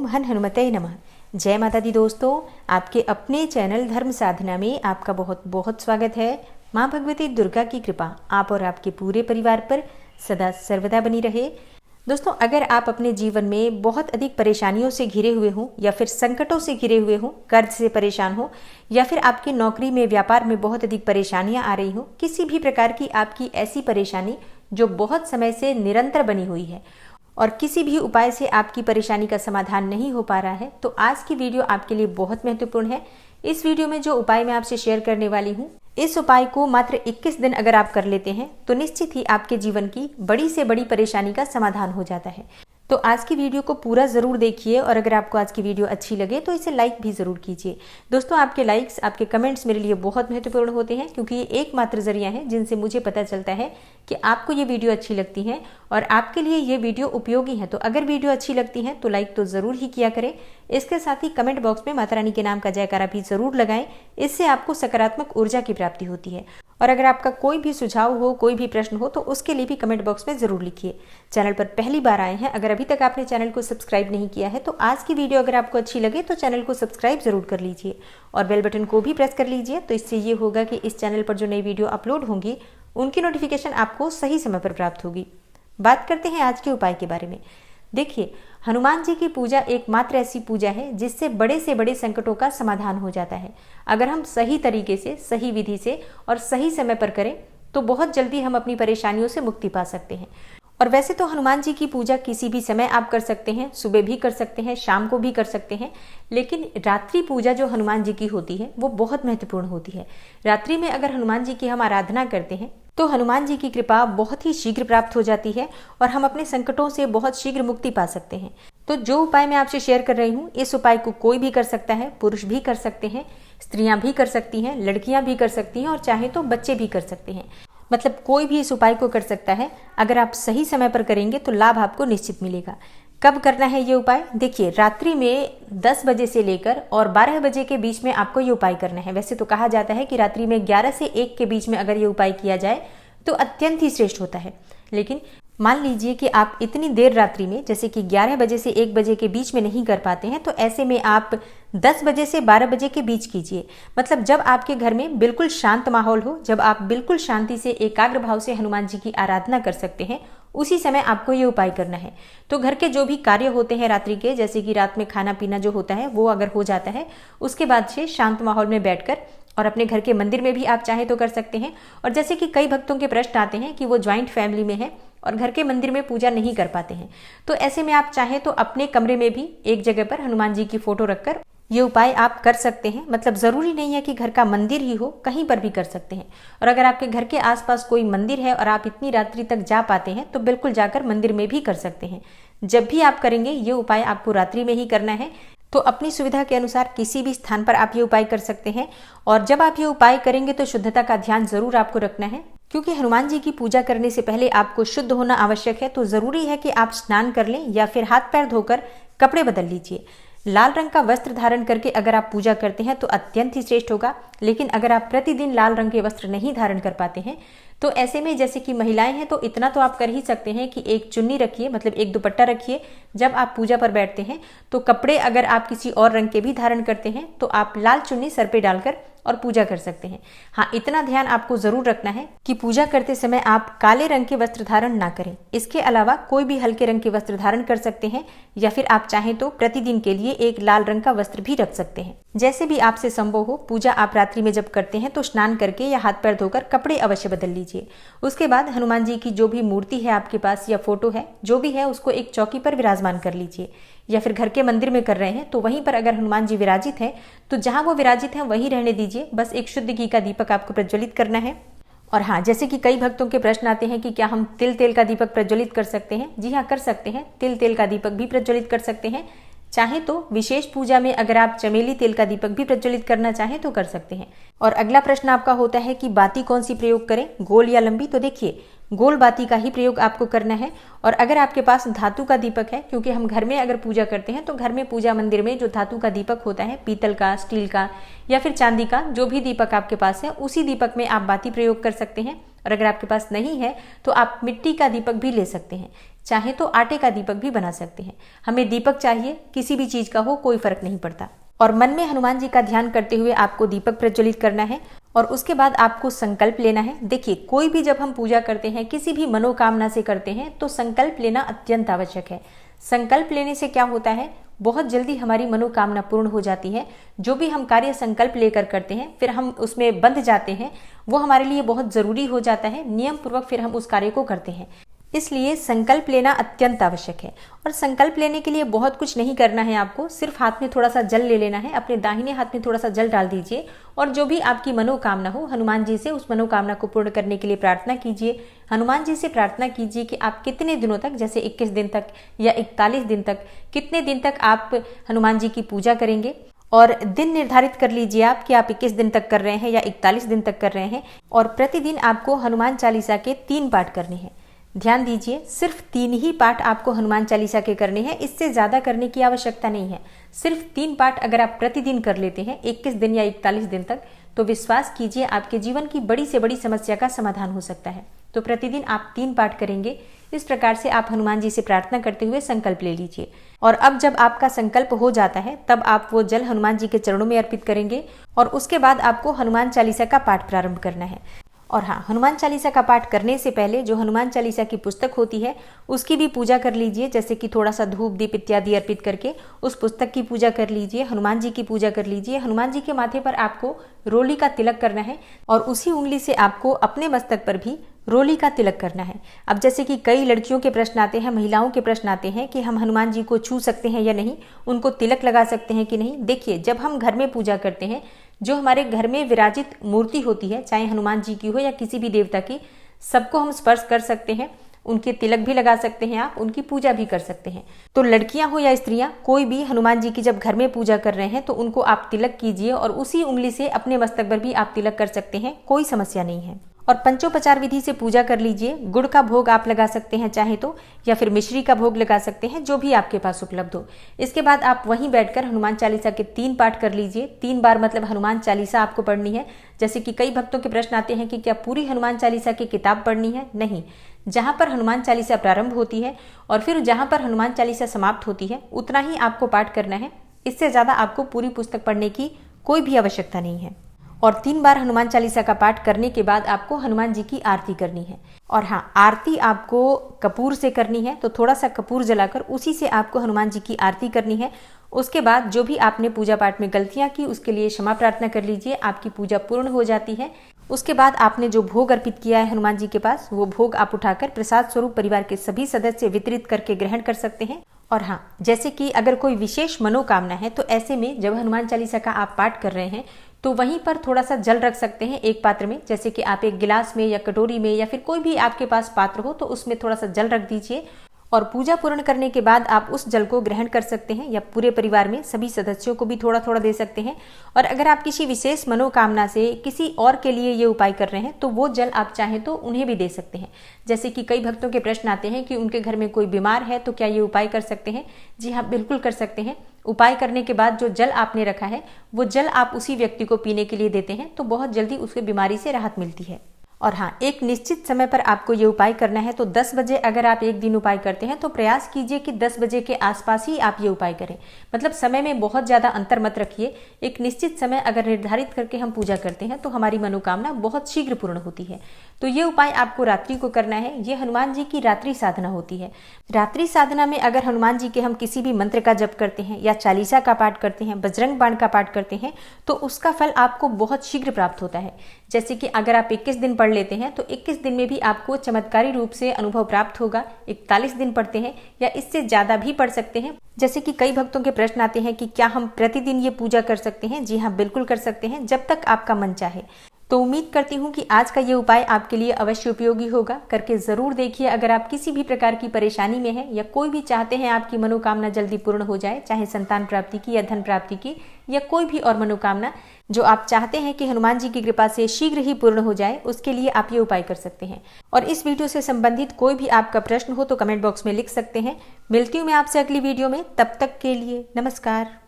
हन हनुमते नमः। जय माता दी दोस्तों, आपके अपने चैनल धर्म साधना में आपका बहुत बहुत स्वागत है। माँ भगवती दुर्गा की कृपा आप और आपके पूरे परिवार पर सदा सर्वदा बनी रहे। दोस्तों, अगर आप अपने जीवन में बहुत अधिक परेशानियों से घिरे हुए हों या फिर संकटों से घिरे हुए हों, कर्ज से परेशान हो या फिर आपकी नौकरी में व्यापार में बहुत अधिक परेशानियां आ रही हो, किसी भी प्रकार की आपकी ऐसी परेशानी जो बहुत समय से निरंतर बनी हुई है और किसी भी उपाय से आपकी परेशानी का समाधान नहीं हो पा रहा है, तो आज की वीडियो आपके लिए बहुत महत्वपूर्ण है। इस वीडियो में जो उपाय मैं आपसे शेयर करने वाली हूँ, इस उपाय को मात्र 21 दिन अगर आप कर लेते हैं तो निश्चित ही आपके जीवन की बड़ी से बड़ी परेशानी का समाधान हो जाता है। तो आज की वीडियो को पूरा ज़रूर देखिए और अगर आपको आज की वीडियो अच्छी लगे तो इसे लाइक भी ज़रूर कीजिए। दोस्तों, आपके लाइक्स, आपके कमेंट्स मेरे लिए बहुत महत्वपूर्ण होते हैं क्योंकि ये एकमात्र जरिया है जिनसे मुझे पता चलता है कि आपको ये वीडियो अच्छी लगती है और आपके लिए ये वीडियो उपयोगी है। तो अगर वीडियो अच्छी लगती है तो लाइक तो ज़रूर ही किया करें। इसके साथ ही कमेंट बॉक्स में माता रानी के नाम का जयकारा भी ज़रूर लगाएं। इससे आपको सकारात्मक ऊर्जा की प्राप्ति होती है। और अगर आपका कोई भी सुझाव हो, कोई भी प्रश्न हो तो उसके लिए भी कमेंट बॉक्स में ज़रूर लिखिए। चैनल पर पहली बार आए हैं, अगर अभी तक आपने चैनल को सब्सक्राइब नहीं किया है तो आज की वीडियो अगर आपको अच्छी लगे तो चैनल को सब्सक्राइब ज़रूर कर लीजिए और बेल बटन को भी प्रेस कर लीजिए। तो इससे ये होगा कि इस चैनल पर जो नई वीडियो अपलोड होंगी उनकी नोटिफिकेशन आपको सही समय पर प्राप्त होगी। बात करते हैं आज के उपाय के बारे में। देखिए, हनुमान जी की पूजा एकमात्र ऐसी पूजा है जिससे बड़े से बड़े संकटों का समाधान हो जाता है। अगर हम सही तरीके से, सही विधि से और सही समय पर करें तो बहुत जल्दी हम अपनी परेशानियों से मुक्ति पा सकते हैं। और वैसे तो हनुमान जी की पूजा किसी भी समय आप कर सकते हैं, सुबह भी कर सकते हैं, शाम को भी कर सकते हैं, लेकिन रात्रि पूजा जो हनुमान जी की होती है वो बहुत महत्वपूर्ण होती है। रात्रि में अगर हनुमान जी की हम आराधना करते हैं तो हनुमान जी की कृपा बहुत ही शीघ्र प्राप्त हो जाती है और हम अपने संकटों से बहुत शीघ्र मुक्ति पा सकते हैं। तो जो उपाय मैं आपसे शेयर कर रही हूँ, इस उपाय को कोई भी कर सकता है, पुरुष भी कर सकते हैं, स्त्रियां भी कर सकती हैं, लड़कियां भी कर सकती हैं और चाहे तो बच्चे भी कर सकते हैं। मतलब कोई भी इस उपाय को कर सकता है। अगर आप सही समय पर करेंगे तो लाभ आपको निश्चित मिलेगा। कब करना है ये उपाय? देखिए, रात्रि में 10 बजे से लेकर और 12 बजे के बीच में आपको ये उपाय करना है। वैसे तो कहा जाता है कि रात्रि में 11 से 1 के बीच में अगर ये उपाय किया जाए तो अत्यंत ही श्रेष्ठ होता है। लेकिन मान लीजिए कि आप इतनी देर रात्रि में, जैसे कि 11 बजे से 1 बजे के बीच में नहीं कर पाते हैं, तो ऐसे में आप 10 बजे से 12 बजे के बीच कीजिए। मतलब जब आपके घर में बिल्कुल शांत माहौल हो, जब आप बिल्कुल शांति से, एकाग्र भाव से हनुमान जी की आराधना कर सकते हैं, उसी समय आपको ये उपाय करना है। तो घर के जो भी कार्य होते हैं रात्रि के, जैसे कि रात में खाना पीना जो होता है वो अगर हो जाता है, उसके बाद से शांत माहौल में बैठकर और अपने घर के मंदिर में भी आप चाहे तो कर सकते हैं। और जैसे कि कई भक्तों के प्रश्न आते हैं कि वो ज्वाइंट फैमिली में है और घर के मंदिर में पूजा नहीं कर पाते हैं, तो ऐसे में आप चाहे तो अपने कमरे में भी एक जगह पर हनुमान जी की फोटो रखकर ये उपाय आप कर सकते हैं। मतलब ज़रूरी नहीं है कि घर का मंदिर ही हो, कहीं पर भी कर सकते हैं। और अगर आपके घर के आसपास कोई मंदिर है और आप इतनी रात्रि तक जा पाते हैं तो बिल्कुल जाकर मंदिर में भी कर सकते हैं। जब भी आप करेंगे ये उपाय आपको रात्रि में ही करना है। तो अपनी सुविधा के अनुसार किसी भी स्थान पर आप ये उपाय कर सकते हैं। और जब आप ये उपाय करेंगे तो शुद्धता का ध्यान जरूर आपको रखना है, क्योंकि हनुमान जी की पूजा करने से पहले आपको शुद्ध होना आवश्यक है। तो जरूरी है कि आप स्नान कर लें या फिर हाथ पैर धोकर कपड़े बदल लीजिए। लाल रंग का वस्त्र धारण करके अगर आप पूजा करते हैं तो अत्यंत ही श्रेष्ठ होगा। लेकिन अगर आप प्रतिदिन लाल रंग के वस्त्र नहीं धारण कर पाते हैं तो ऐसे में, जैसे कि महिलाएं हैं, तो इतना तो आप कर ही सकते हैं कि एक चुन्नी रखिए, मतलब एक दुपट्टा रखिए। जब आप पूजा पर बैठते हैं तो कपड़े अगर आप किसी और रंग के भी धारण करते हैं तो आप लाल चुन्नी सर पे डालकर और पूजा कर सकते हैं। हाँ, इतना ध्यान आपको जरूर रखना है कि पूजा करते समय आप काले रंग के वस्त्र धारण ना करें। इसके अलावा कोई भी हल्के रंग के वस्त्र धारण कर सकते हैं या फिर आप चाहें तो प्रतिदिन के लिए एक लाल रंग का वस्त्र भी रख सकते हैं। जैसे भी आपसे संभव हो, पूजा आप रात्रि में जब करते हैं तो स्नान करके या हाथ पैर धोकर कपड़े अवश्य बदल लीजिए। उसके बाद हनुमान जी की जो भी मूर्ति है आपके पास या फोटो है, जो भी है, उसको एक चौकी पर विराजमान कर लीजिए। या फिर घर के मंदिर में कर रहे हैं तो वहीं पर अगर हनुमान जी विराजित हैं तो जहां वो विराजित हैं वहीं रहने दीजिए। बस एक शुद्ध घी का दीपक आपको प्रज्वलित करना है। और हाँ, जैसे कि कई भक्तों के प्रश्न आते हैं कि क्या हम तिल तेल का दीपक प्रज्वलित कर सकते हैं? जी हाँ, कर सकते हैं। तिल तेल का दीपक भी प्रज्वलित कर सकते हैं। चाहे तो विशेष पूजा में अगर आप चमेली तेल का दीपक भी प्रज्वलित करना चाहें तो कर सकते हैं। और अगला प्रश्न आपका होता है कि बाती कौन सी प्रयोग करें, गोल या लंबी? तो देखिए, गोल बाती का ही प्रयोग आपको करना है। और अगर आपके पास धातु का दीपक है, क्योंकि हम घर में अगर पूजा करते हैं तो घर में पूजा मंदिर में जो धातु का दीपक होता है, पीतल का, स्टील का या फिर चांदी का, जो भी दीपक आपके पास है उसी दीपक में आप बाती प्रयोग कर सकते हैं। और अगर आपके पास नहीं है तो आप मिट्टी का दीपक भी ले सकते हैं। चाहे तो आटे का दीपक भी बना सकते हैं। हमें दीपक चाहिए, किसी भी चीज का हो, कोई फर्क नहीं पड़ता। और मन में हनुमान जी का ध्यान करते हुए आपको दीपक प्रज्वलित करना है और उसके बाद आपको संकल्प लेना है। देखिए, कोई भी जब हम पूजा करते हैं, किसी भी मनोकामना से करते हैं, तो संकल्प लेना अत्यंत आवश्यक है। संकल्प लेने से क्या होता है, बहुत जल्दी हमारी मनोकामना पूर्ण हो जाती है। जो भी हम कार्य संकल्प लेकर करते हैं, फिर हम उसमें बंध जाते हैं, वो हमारे लिए बहुत जरूरी हो जाता है। नियम पूर्वक फिर हम उस कार्य को करते हैं। इसलिए संकल्प लेना अत्यंत आवश्यक है। और संकल्प लेने के लिए बहुत कुछ नहीं करना है आपको, सिर्फ हाथ में थोड़ा सा जल ले लेना है। अपने दाहिने हाथ में थोड़ा सा जल डाल दीजिए और जो भी आपकी मनोकामना हो, हनुमान जी से उस मनोकामना को पूर्ण करने के लिए प्रार्थना कीजिए। हनुमान जी से प्रार्थना कीजिए कि आप कितने दिनों तक, जैसे 21 दिन तक या 41 दिन तक, कितने दिन तक आप हनुमान जी की पूजा करेंगे। और दिन निर्धारित कर लीजिए आप कि आप 21 दिन तक कर रहे हैं या 41 दिन तक कर रहे हैं। और प्रतिदिन आपको हनुमान चालीसा के 3 पाठ करने हैं। ध्यान दीजिए, सिर्फ 3 ही पाठ आपको हनुमान चालीसा के करने हैं, इससे ज्यादा करने की आवश्यकता नहीं है। सिर्फ 3 पाठ अगर आप प्रतिदिन कर लेते हैं 21 दिन या 41 दिन तक, तो विश्वास कीजिए आपके जीवन की बड़ी से बड़ी समस्या का समाधान हो सकता है। तो प्रतिदिन आप 3 पाठ करेंगे। इस प्रकार से आप हनुमान जी से प्रार्थना करते हुए संकल्प ले लीजिए। और अब जब आपका संकल्प हो जाता है, तब आप वो जल हनुमान जी के चरणों में अर्पित करेंगे और उसके बाद आपको हनुमान चालीसा का पाठ प्रारंभ करना है। और हाँ, हनुमान चालीसा का पाठ करने से पहले जो हनुमान चालीसा की पुस्तक होती है, उसकी भी पूजा कर लीजिए। जैसे कि थोड़ा सा धूप दीप इत्यादि अर्पित करके उस पुस्तक की पूजा कर लीजिए, हनुमान जी की पूजा कर लीजिए। हनुमान जी के माथे पर आपको रोली का तिलक करना है और उसी उंगली से आपको अपने मस्तक पर भी रोली का तिलक करना है। अब जैसे कि कई लड़कियों के प्रश्न आते हैं, महिलाओं के प्रश्न आते हैं कि हम हनुमान जी को छू सकते हैं या नहीं, उनको तिलक लगा सकते हैं कि नहीं। देखिए, जब हम घर में पूजा करते हैं, जो हमारे घर में विराजित मूर्ति होती है, चाहे हनुमान जी की हो या किसी भी देवता की, सबको हम स्पर्श कर सकते हैं, उनके तिलक भी लगा सकते हैं, आप उनकी पूजा भी कर सकते हैं। तो लड़कियां हो या स्त्रियां, कोई भी हनुमान जी की जब घर में पूजा कर रहे हैं तो उनको आप तिलक कीजिए और उसी उंगली से अपने मस्तक पर भी आप तिलक कर सकते हैं, कोई समस्या नहीं है। और पंचोपचार विधि से पूजा कर लीजिए। गुड़ का भोग आप लगा सकते हैं चाहे तो, या फिर मिश्री का भोग लगा सकते हैं, जो भी आपके पास उपलब्ध हो। इसके बाद आप वहीं बैठकर हनुमान चालीसा के 3 पाठ कर लीजिए। 3 बार मतलब हनुमान चालीसा आपको पढ़नी है। जैसे कि कई भक्तों के प्रश्न आते हैं कि क्या पूरी हनुमान चालीसा की किताब पढ़नी है? नहीं, जहां पर हनुमान चालीसा प्रारंभ होती है और फिर जहां पर हनुमान चालीसा समाप्त होती है, उतना ही आपको पाठ करना है। इससे ज्यादा आपको पूरी पुस्तक पढ़ने की कोई भी आवश्यकता नहीं है। और 3 बार हनुमान चालीसा का पाठ करने के बाद आपको हनुमान जी की आरती करनी है। और हाँ, आरती आपको कपूर से करनी है, तो थोड़ा सा कपूर जलाकर उसी से आपको हनुमान जी की आरती करनी है। उसके बाद जो भी आपने पूजा पाठ में गलतियां की, उसके लिए क्षमा प्रार्थना कर लीजिए, आपकी पूजा पूर्ण हो जाती है। उसके बाद आपने जो भोग अर्पित किया है हनुमान जी के पास, वो भोग आप उठाकर प्रसाद स्वरूप परिवार के सभी सदस्य वितरित करके ग्रहण कर सकते हैं। और हाँ, जैसे कि अगर कोई विशेष मनोकामना है, तो ऐसे में जब हनुमान चालीसा का आप पाठ कर रहे हैं, तो वहीं पर थोड़ा सा जल रख सकते हैं एक पात्र में। जैसे कि आप एक गिलास में या कटोरी में या फिर कोई भी आपके पास पात्र हो, तो उसमें थोड़ा सा जल रख दीजिए। और पूजा पूर्ण करने के बाद आप उस जल को ग्रहण कर सकते हैं, या पूरे परिवार में सभी सदस्यों को भी थोड़ा थोड़ा दे सकते हैं। और अगर आप किसी विशेष मनोकामना से किसी और के लिए ये उपाय कर रहे हैं, तो वो जल आप चाहें तो उन्हें भी दे सकते हैं। जैसे कि कई भक्तों के प्रश्न आते हैं कि उनके घर में कोई बीमार है, तो क्या ये उपाय कर सकते हैं? जी हाँ, बिल्कुल कर सकते हैं। उपाय करने के बाद जो जल आपने रखा है, वो जल आप उसी व्यक्ति को पीने के लिए देते हैं, तो बहुत जल्दी उसके बीमारी से राहत मिलती है। और हाँ, एक निश्चित समय पर आपको ये उपाय करना है। तो 10 बजे अगर आप एक दिन उपाय करते हैं, तो प्रयास कीजिए कि 10 बजे के आसपास ही आप ये उपाय करें। मतलब समय में बहुत ज्यादा अंतर मत रखिए। एक निश्चित समय अगर निर्धारित करके हम पूजा करते हैं, तो हमारी मनोकामना बहुत शीघ्र पूर्ण होती है। तो ये उपाय आपको रात्रि को करना है। ये हनुमान जी की रात्रि साधना होती है। रात्रि साधना में अगर हनुमान जी के हम किसी भी मंत्र का जप करते हैं, या चालीसा का पाठ करते हैं, बजरंग बाण का पाठ करते हैं, तो उसका फल आपको बहुत शीघ्र प्राप्त होता है। जैसे कि अगर आप 21 दिन पढ़ लेते हैं, तो 21 दिन में भी आपको चमत्कारी रूप से अनुभव प्राप्त होगा। 41 दिन पढ़ते हैं या इससे ज्यादा भी पढ़ सकते हैं। जैसे कि कई भक्तों के प्रश्न आते हैं कि क्या हम प्रतिदिन ये पूजा कर सकते हैं? जी हाँ, बिल्कुल कर सकते हैं, जब तक आपका मन चाहे। तो उम्मीद करती हूँ कि आज का ये उपाय आपके लिए अवश्य उपयोगी होगा। करके जरूर देखिए। अगर आप किसी भी प्रकार की परेशानी में हैं, या कोई भी चाहते हैं आपकी मनोकामना जल्दी पूर्ण हो जाए, चाहे संतान प्राप्ति की या धन प्राप्ति की, या कोई भी और मनोकामना जो आप चाहते हैं कि हनुमान जी की कृपा से शीघ्र ही पूर्ण हो जाए, उसके लिए आप ये उपाय कर सकते हैं। और इस वीडियो से संबंधित कोई भी आपका प्रश्न हो तो कमेंट बॉक्स में लिख सकते हैं। मिलती हूँ मैं आपसे अगली वीडियो में, तब तक के लिए नमस्कार।